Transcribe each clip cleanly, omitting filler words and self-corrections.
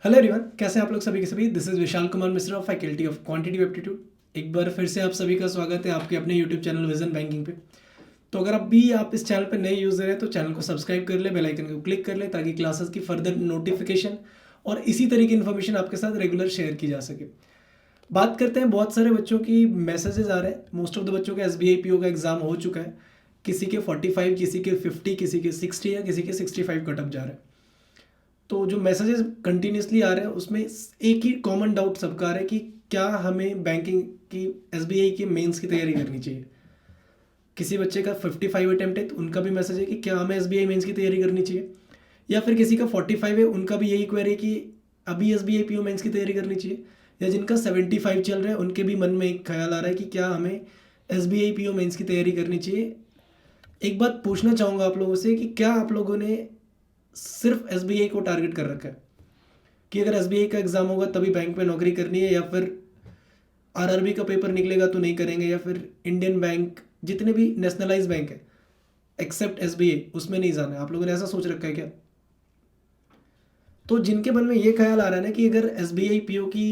Hello everyone, कैसे हैं आप लोग सभी के सभी। This is Vishal Kumar Mishra, faculty of quantity aptitude. एक बार फिर से आप सभी का स्वागत है आपके अपने यूट्यूब चैनल विजन बैंकिंग पे। तो अगर आप इस चैनल पर नए यूज़र हैं तो चैनल को सब्सक्राइब कर ले, बेल आइकन को क्लिक कर ले ताकि क्लासेस की फर्दर नोटिफिकेशन और इसी तरह की इन्फॉर्मेशन आपके साथ रेगुलर शेयर की जा सके। बात करते हैं, बहुत सारे बच्चों की मैसेजेस आ रहे हैं। मोस्ट ऑफ द बच्चों का SBI PO का एग्ज़ाम हो चुका है। किसी के 45, किसी के 50, किसी के 60 या किसी के 65 कटअप जा रहे हैं। तो जो मैसेजेस कंटिन्यूसली आ रहे हैं उसमें एक ही कॉमन डाउट सबका आ रहा है कि क्या हमें बैंकिंग की SBI की मेंस की तैयारी करनी चाहिए। किसी बच्चे का 55 अटेम्प्ट है तो उनका भी मैसेज है कि क्या हमें SBI मेंस की तैयारी करनी चाहिए, या फिर किसी का 45 है उनका भी यही क्वेरी है कि अभी SBI PO मेंस की तैयारी करनी चाहिए, या जिनका 75 चल रहा है उनके भी मन में एक ख्याल आ रहा है कि क्या हमें SBI PO मेंस की तैयारी करनी चाहिए। एक बात पूछना चाहूँगा आप लोगों से कि क्या आप लोगों ने सिर्फ SBI को टारगेट कर रखा है कि अगर SBI का एग्ज़ाम होगा तभी बैंक में नौकरी करनी है, या फिर RRB का पेपर निकलेगा तो नहीं करेंगे, या फिर इंडियन बैंक जितने भी नेशनलाइज बैंक है एक्सेप्ट SBI उसमें नहीं जाना है। आप लोगों ने ऐसा सोच रखा है क्या? तो जिनके मन में ये ख्याल आ रहा है ना कि अगर SBI PO की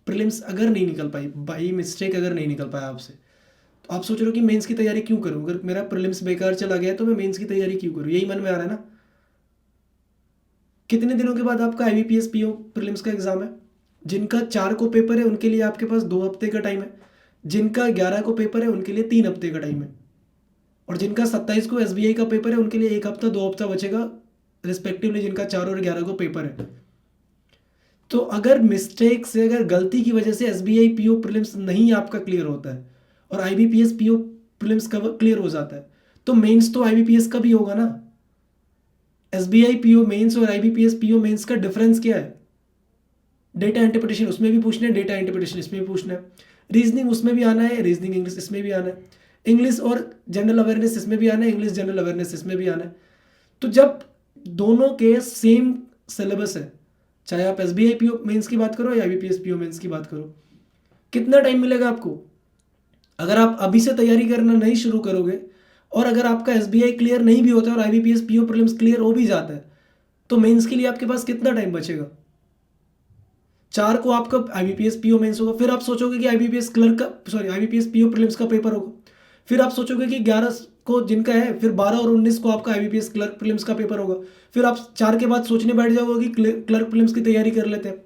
प्रीलिम्स अगर नहीं निकल पाई, बाई मिस्टेक अगर नहीं निकल पाया आपसे, तो आप सोच रहे हो कि मेंस की तैयारी क्यों करूं, अगर मेरा प्रीलिम्स बेकार चला गया तो मैं मेंस की तैयारी क्यों करूं, यही मन में आ रहा है ना। कितने दिनों के बाद आपका IBPS PO प्रीलिम्स का एग्जाम है? जिनका 4 को पेपर है उनके लिए आपके पास 2 हफ्ते का टाइम है, जिनका 11 को पेपर है उनके लिए 3 हफ्ते का टाइम है, और जिनका 27 को SBI का पेपर है उनके लिए 1 हफ्ता 2 हफ्ता बचेगा रिस्पेक्टिवली, जिनका 4 और 11 को पेपर है। तो अगर मिस्टेक से, अगर गलती की वजह से SBI PO प्रीलिम्स नहीं आपका क्लियर होता है और IBPS PO प्रीलिम्स का क्लियर हो जाता है, तो मेंस तो IBPS का भी होगा ना। SBI PO मेंस और IBPS PO मेंस का डिफरेंस क्या है? डेटा इंटरप्रिटेशन उसमें भी पूछना है, डेटा इंटरप्रिटेशन इसमें भी पूछना है, रीजनिंग उसमें भी आना है, रीजनिंग इंग्लिश इसमें भी आना है, इंग्लिश और जनरल अवेयरनेस इसमें भी आना है, इंग्लिश जनरल अवेयरनेस इसमें भी आना है। तो जब दोनों के सेम सिलेबस है, चाहे आप SBI PO मेंस की बात करो या IBPS PO मेंस की बात करो, कितना टाइम मिलेगा आपको? अगर आप अभी से तैयारी करना नहीं शुरू करोगे और अगर आपका SBI क्लियर नहीं भी होता और IBPS PO प्रीलिम्स क्लियर हो भी जाता है, तो मेंस के लिए आपके पास कितना टाइम बचेगा? 4 को आपका IBPS PO मेंस होगा, फिर आप सोचोगे कि IBPS क्लर्क का, सॉरी, IBPS PO प्रीलिम्स का पेपर होगा, फिर आप सोचोगे कि 11 को जिनका है, फिर 12 और 19 को आपका IBPS क्लर्क प्रीलिम्स का पेपर होगा, फिर आप 4 के बाद सोचने बैठ जाओगे कि क्लर्क प्रीलिम्स की तैयारी कर लेते हैं।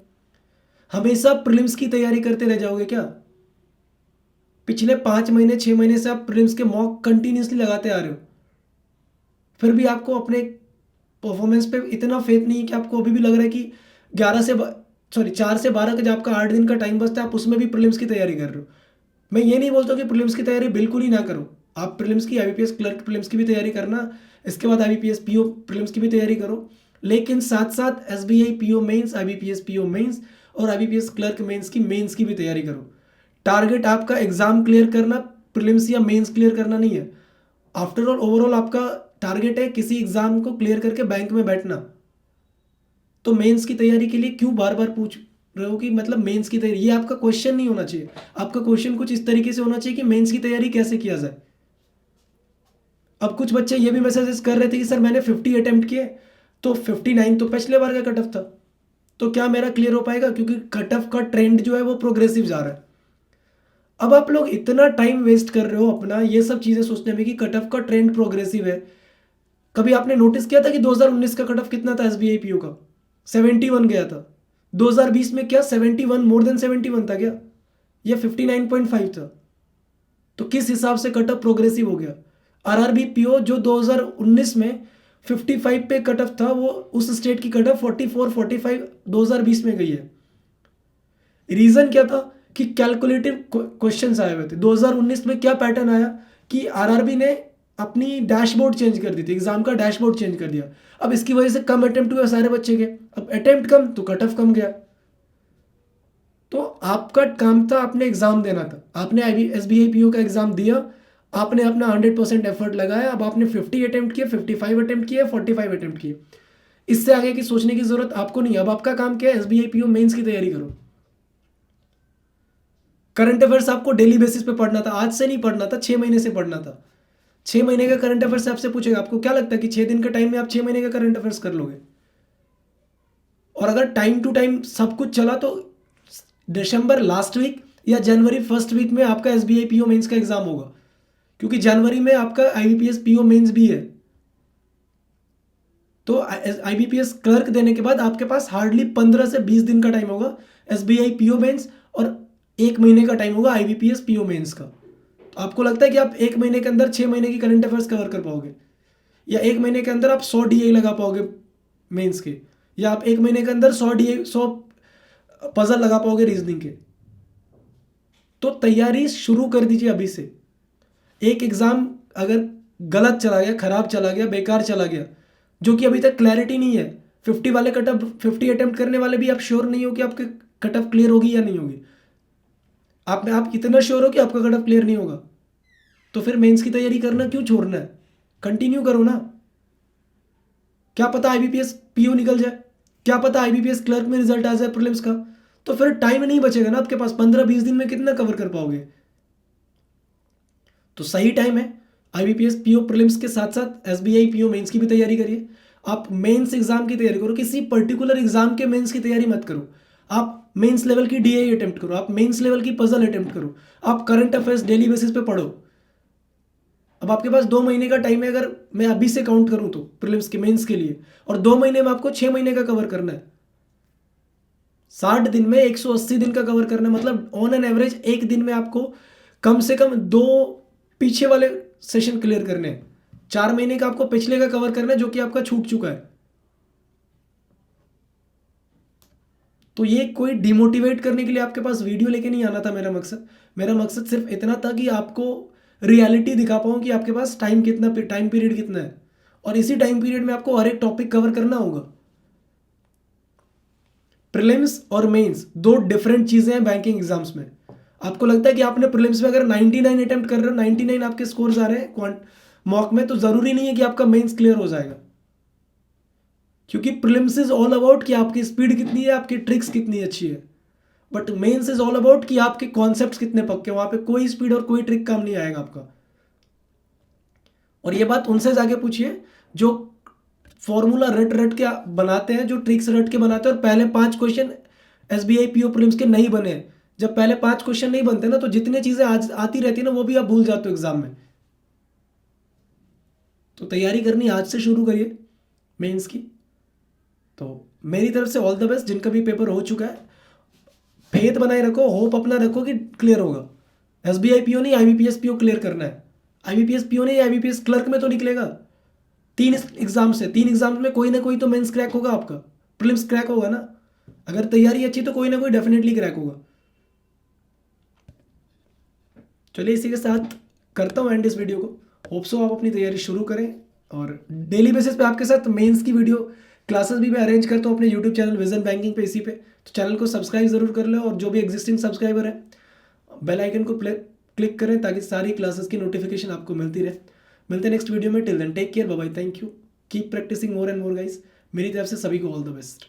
हमेशा प्रीलिम्स की तैयारी करते रह जाओगे क्या? पिछले 5 महीने 6 महीने से आप प्रीलिम्स के मॉक कंटिन्यूसली लगाते आ रहे हो, फिर भी आपको अपने परफॉर्मेंस पे इतना फेथ नहीं है कि आपको अभी भी लग रहा है कि 4 से 12 का जो आपका 8 दिन का टाइम बचता है आप उसमें भी प्रीलिम्स की तैयारी कर रहे हो। मैं ये नहीं बोलता कि प्रीलिम्स की तैयारी बिल्कुल ही ना करो, आप प्रीलिम्स की IBPS क्लर्क प्रीलिम्स की भी तैयारी करना, इसके बाद IBPS PO प्रीलिम्स की भी तैयारी करो, लेकिन साथ साथ SBI PO mains, IBPS PO mains और IBPS क्लर्क मेंस की भी तैयारी करो। टारगेट आपका एग्जाम क्लियर करना, प्रीलिम्स या मेंस क्लियर करना नहीं है। आफ्टर ऑल ओवरऑल आपका टारगेट है किसी एग्जाम को क्लियर करके बैंक में बैठना। तो मेंस की तैयारी के लिए क्यों बार बार पूछ रहे हो कि मतलब मेंस की तैयारी, ये आपका क्वेश्चन नहीं होना चाहिए। आपका क्वेश्चन कुछ इस तरीके से होना चाहिए कि मेंस की तैयारी कैसे किया जाए। अब कुछ बच्चे ये भी मैसेजेस कर रहे थे कि सर मैंने 50 अटेम्प्ट किए, तो 59 तो पिछले बार का कट ऑफ था, तो क्या मेरा क्लियर हो पाएगा? क्योंकि कट ऑफ का ट्रेंड जो है वो प्रोग्रेसिव जा रहा है। अब आप लोग इतना टाइम वेस्ट कर रहे हो अपना ये सब चीजें सोचने में कि कट ऑफ का ट्रेंड प्रोग्रेसिव है। कभी आपने नोटिस किया था कि 2019 का कट ऑफ कितना था SBI PO का? 71 गया था। 2020 में क्या 71, मोर देन 71 था क्या, या 59.5 था? तो किस हिसाब से कट ऑफ प्रोग्रेसिव हो गया? RRB PO जो 2019 में 55 पे कट ऑफ था, वो उस स्टेट की कट ऑफ 44 45 2020 में गई है। रीजन क्या था कि कैलकुलेटिव क्वेश्चंस आए हुए थे। 2019 में क्या पैटर्न आया कि RRB ने अपनी डैशबोर्ड चेंज कर दी थी, एग्जाम का डैशबोर्ड चेंज कर दिया। अब इसकी वजह से कम अटेम्प्ट हुए सारे बच्चे के, अब अटेम्प्ट कम तो कट ऑफ कम गया। तो आपका काम था, आपने एग्जाम देना था, आपने SBI PO का एग्जाम दिया, आपने अपना 100% एफर्ट लगाया। अब आपने 50 अटेम्प्ट किए, 55 अटेम्प्ट किए, 45 अटेम्प्ट किए, इससे आगे की सोचने की जरूरत आपको नहीं। अब आपका काम क्या है? SBI PO मेंस की तैयारी करो। करंट अफेयर्स आपको डेली बेसिस पे पढ़ना था, आज से नहीं पढ़ना था, 6 महीने से पढ़ना था। 6 महीने का करंट अफेयर्स आपसे पूछेगा, आपको क्या लगता है कि 6 दिन के टाइम में आप 6 महीने का करंट अफेयर्स कर लोगे? और अगर टाइम टू टाइम सब कुछ चला तो दिसंबर लास्ट वीक या जनवरी फर्स्ट वीक में आपका SBI PO मेंस का एग्जाम होगा, क्योंकि जनवरी में आपका IBPS PO मेंस भी है। तो IBPS क्लर्क देने के बाद आपके पास हार्डली 15 से 20 दिन का टाइम होगा SBI PO मेंस, और 1 महीने का टाइम होगा IBPS PO मेंस का। तो आपको लगता है कि आप 1 महीने के अंदर 6 महीने की करंट अफेयर्स कवर कर पाओगे, या 1 महीने के अंदर आप 100 DI लगा पाओगे मेंस के, या आप 1 महीने के अंदर 100 पजल लगा पाओगे रीजनिंग के? तो तैयारी शुरू कर दीजिए अभी से। एक एग्जाम अगर गलत चला गया, खराब चला गया, बेकार चला गया, जो कि अभी तक क्लैरिटी नहीं है, 50 वाले कट ऑफ 50 अटेम्प्ट करने वाले भी आप श्योर नहीं हो कि आपके कट ऑफ क्लियर होगी या नहीं होगी। आप इतना श्योर हो कि आपका कट ऑफ क्लियर नहीं होगा, तो फिर मेंस की तैयारी करना क्यों छोड़ना है? कंटिन्यू करो ना। क्या पता IBPS PO निकल जाए, क्या पता IBPS क्लर्क में रिजल्ट आ जाए प्रीलिम्स का, तो फिर टाइम नहीं बचेगा ना आपके पास। 15-20 दिन में कितना कवर कर पाओगे? तो सही टाइम है। IBPS PO प्रीलिम्स के साथ साथ SBI PO मेंस की भी तैयारी करिए। आप मेंस एग्जाम की तैयारी करो, किसी पर्टिकुलर एग्जाम के मेंस की तैयारी मत करो। आप मेंस लेवल की DI अटेम्प्ट करो, आप मेंस लेवल की पजल अटेम्प्ट करो, आप करंट अफेयर्स डेली बेसिस पे पढ़ो। अब आपके पास 2 महीने का टाइम है, अगर मैं अभी से काउंट करूं तो प्रीलिम्स के मेंस के लिए, और 2 महीने में आपको 6 महीने का कवर करना है। 60 दिन में 180 दिन का कवर करना है, मतलब ऑन एन एवरेज एक दिन में आपको कम से कम 2 पीछे वाले सेशन क्लियर करने हैं। 4 महीने का आपको पिछले का कवर करना है जो कि आपका छूट चुका है। तो ये कोई डिमोटिवेट करने के लिए आपके पास वीडियो लेके नहीं आना था मेरा मकसद सिर्फ इतना था कि आपको रियलिटी दिखा पाऊँ कि आपके पास टाइम पीरियड कितना है, और इसी टाइम पीरियड में आपको हर एक टॉपिक कवर करना होगा। प्रीलिम्स और मेंस 2 डिफरेंट चीज़ें हैं बैंकिंग एग्जाम्स में। आपको लगता है कि आपने प्रीलिम्स में अगर 99 अटेम्प्ट कर रहे हो, 99 आपके स्कोर्स आ रहे हैं मॉक में, तो ज़रूरी नहीं है कि आपका मेंस क्लियर हो जाएगा। क्योंकि प्रीलिम्स इज ऑल अबाउट कि आपकी स्पीड कितनी है, आपकी ट्रिक्स कितनी अच्छी है, but mains is all about कि आपके कॉन्सेप्ट्स कितने पक्के। वहां पे कोई स्पीड और कोई ट्रिक काम नहीं आएगा आपका। और ये बात उनसे जाके पूछिए जो फॉर्मूला रट के बनाते हैं, जो ट्रिक्स रट के बनाते हैं, और पहले 5 क्वेश्चन SBI PO प्रीलिम्स के नहीं बने। जब पहले 5 क्वेश्चन नहीं बनते ना, तो जितने चीजें आज आती रहती है ना, वो भी आप भूल जाते हो एग्जाम में। तो तैयारी करनी आज से शुरू करिए मेंस की। तो मेरी तरफ से ऑल द बेस्ट। जिनका भी पेपर हो चुका है, फेथ बनाए रखो, होप अपना रखो कि क्लियर होगा। SBI PO नहीं, IBPS PO क्लियर करना है। IBPS PO नहीं, IBPS क्लर्क में तो निकलेगा। 3 एग्जाम में कोई ना कोई तो मेंस क्रैक होगा आपका, प्रीलिम्स क्रैक होगा ना। अगर तैयारी अच्छी तो कोई ना कोई डेफिनेटली क्रैक होगा। चलिए इसी के साथ करता हूँ एंड इस वीडियो को। होप सो आप अपनी तैयारी शुरू करें, और डेली बेसिस पे आपके साथ मेंस की वीडियो क्लासेस भी मैं अरेंज करता हूँ अपने यूट्यूब चैनल विजन बैंकिंग पे, इसी पे। तो चैनल को सब्सक्राइब ज़रूर कर लो, और जो भी एग्जिस्टिंग सब्सक्राइबर है बेल आइकन को क्लिक करें ताकि सारी क्लासेस की नोटिफिकेशन आपको मिलती रहे। मिलते हैं नेक्स्ट वीडियो में। Till then take care, bye bye, thank you, keep practicing more and more guys. मेरी तरफ से सभी को ऑल द बेस्ट।